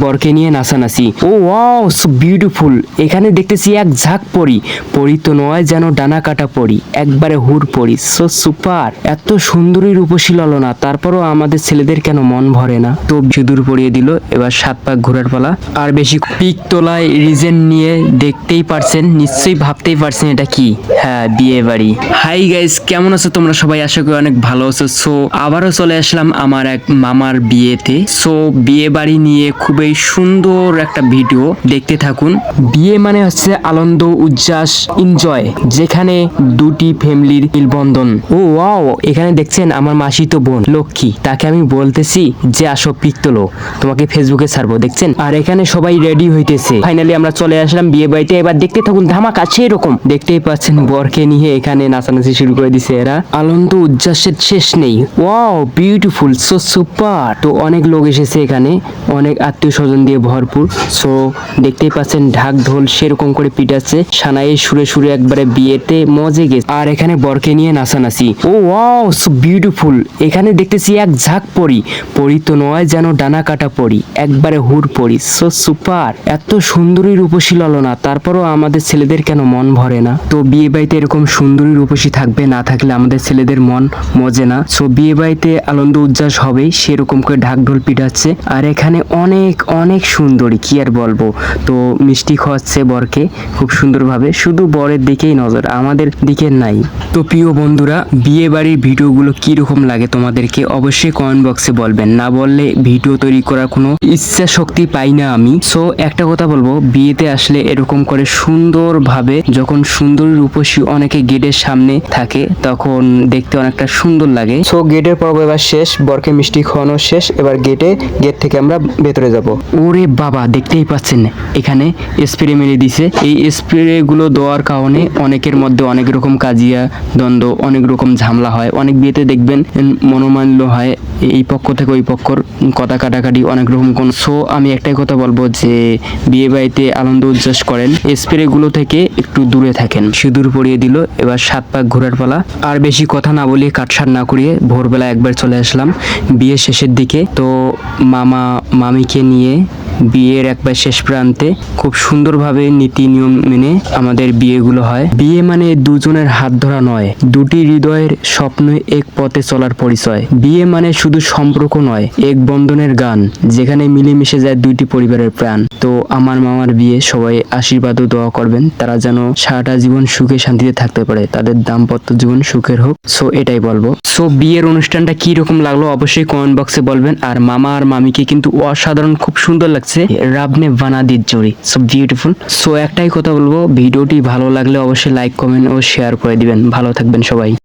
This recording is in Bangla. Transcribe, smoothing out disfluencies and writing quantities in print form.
বরকে নিয়ে নাচানাচি। ও ওয়াও, সো বিউটিফুল। এখানে দেখতেছি এক ঝাঁক পরি। পরি তো নয়, যেন ডানা কাটা পরি, একবারে হুর পরি। So super. এত সুন্দরী রূপসী ললনা, তারপরও আমাদের ছেলেদের কেন মন ভরে না? তো সিঁদুর পরিয়ে দিল, এবার 7 পাক ঘোরার পালা। আর বেশি পিক তোলায় রিজেন নিয়ে দেখতেই পারছেন, নিশ্চয়ই ভাবতেই পারছেন এটা কি। হ্যাঁ, বিয়ে বাড়ি। হাই গাইস, কেমন আছো তোমরা সবাই? আশা করি অনেক ভালো আছো। সো আবারও চলে আসলাম আমার এক মামার বিয়েতে। সো বিয়ে বাড়ি নিয়ে খুবই সুন্দর একটা ভিডিও, দেখতে থাকুন। বিয়ে মানে হচ্ছে আনন্দ, উচ্ছ্বাস, এনজয়, যেখানে দুটি ফ্যামিলির মিলবন্ধন। ও ওয়াও, এখানে দেখছেন আমার মাসি তো বোন লক্ষ্মী, তাকে আমি বলতেছি যে আসো পিক তোলো, তোমাকে ফেসবুকে ছাড়বো, দেখছেন। আর এখানে সবাই রেডি হইতেছে। ফাইনালি আমরা চলে আসলাম বিয়ে বাড়িতে। এবার দেখতে থাকুন ধামাকা সেরকম। দেখতেই পাচ্ছেন বরকে নিয়ে এখানে নাচানাচি শুরু করে দিছে এরা। আনন্দ উচ্ছ্বাসের শেষ নেই। Wow, beautiful, so super. তো অনেক লোক এসেছে এখানে, অনেক আত্মীয় স্বজন দিয়ে ভরপুর। সো দেখতেই পাচ্ছেন ঢাক ঢোল সেরকম করে পিটাচ্ছে, সানাই সুরে সুরে একবারে বিয়েতে মজে গেছে। আর এখানে বরকে নিয়ে নাচানাচি। ও ওয়াও, সো বিউটিফুল। এখানে দেখতেছি এক ঝাঁক পরি। পরি তো নয়, যেন ডানা কাটা পরি, একবারে হুর পরি। So super. এত সুন্দরী রূপসী ললনা, তারপরও আমাদের ছেলেদের কেন মন ভরে না? তো বিয়ে বাড়িতে এরকম সুন্দরী রূপসী থাকবে, না থাকলে আমাদের ছেলেদের মন মজে না। সো বিয়ে বাড়িতে আনন্দ উচ্ছ্বাস হবেই, সেরকম করে ঢাক ঢোল পিটাচ্ছে। আর এখানে অনেক অনেক সুন্দরী, কি আর বলবো। তো মিষ্টি খাওয়াচ্ছে বরকে খুব সুন্দরভাবে। শুধু বরের দিকেই নজর, আমাদের দিকে নাই। তো প্রিয় বন্ধুরা, বিয়ে বাড়ির ভিডিওগুলো কিরকম লাগে তোমাদেরকে অবশ্যই কমেন্ট বক্সে বলবেন। না বললে ভিডিও তৈরি করার কোনো ইচ্ছা শক্তি পাই না আমি। সো একটা কথা বলবো, বিয়েতে আসলে এরকম করে সুন্দরভাবে, যখন সুন্দরী রূপসী অনেকে গেটের সামনে থাকে, তখন দেখতে অনেকটা সুন্দর লাগে। সো গেটের পর্ব এবার শেষ, বরকে মিষ্টি খাওয়ানো শেষ। এবার গেট থেকে আমরা ভেতরে যাব। ওরে বাবা, দেখতেই পাচ্ছেন এখানে স্প্রে মেরে দিছে। এই স্প্রে গুলো দেওয়ার কারণে অনেকের মধ্যে অনেক রকম কাজিয়া দ্বন্দ্ব, অনেক রকম ঝামেলা হয়। অনেক বিয়েতে দেখবেন মনোমালিন্য হয়, এই পক্ষ থেকে ওই পক্ষর কথা কাটাকাটি, অনেক রকম কোন। সো আমি একটাই কথা বলবো যে বিয়ে বাড়িতে আনন্দ উচ্ছ্বাস করেন, স্প্রে গুলো থেকে একটু দূরে থাকেন। সিঁদুর পরিয়ে দিল, এবার 7 পাক ঘোরার পালা। আর বেশি কথা না বলিয়ে কাটছাট না করিয়ে ভোরবেলা একবার চলে আসলাম বিয়ে শেষের দিকে। তো মামা মামিকে নিয়ে বিয়ের একবার শেষ প্রান্তে খুব সুন্দরভাবে নীতি নিয়ম মেনে আমাদের বিয়েগুলো হয়। বিয়ে মানে দুজনের হাত ধরা নয়, দুটি হৃদয়ের স্বপ্ন এক পথে চলার পরিচয়। বিয়ে মানে শুধু সম্পর্ক নয়, এক বন্ধনের গান, যেখানে মিলেমিশে যায় দুইটি পরিবারের প্রাণ। তো আমার মামার বিয়ে, সবাই আশীর্বাদ ও দোয়া করবেন, তারা যেন সারাটা জীবন সুখে শান্তিতে থাকতে পারে, তাদের দাম্পত্য জীবন সুখের হোক। সো এটাই বলবো। সো বিয়ের অনুষ্ঠানটা কি রকম লাগলো অবশ্যই কমেন্ট বক্সে বলবেন। আর মামা আর মামিকে কিন্তু অসাধারণ, খুব সুন্দর লাগছে। রাবনে বানা দি জুড়ি, সো বিউটিফুল। সো একটাই কথা বলবো, ভিডিওটি ভালো লাগলে অবশ্যই লাইক, কমেন্ট ও শেয়ার করে দিবেন। ভালো থাকবেন সবাই।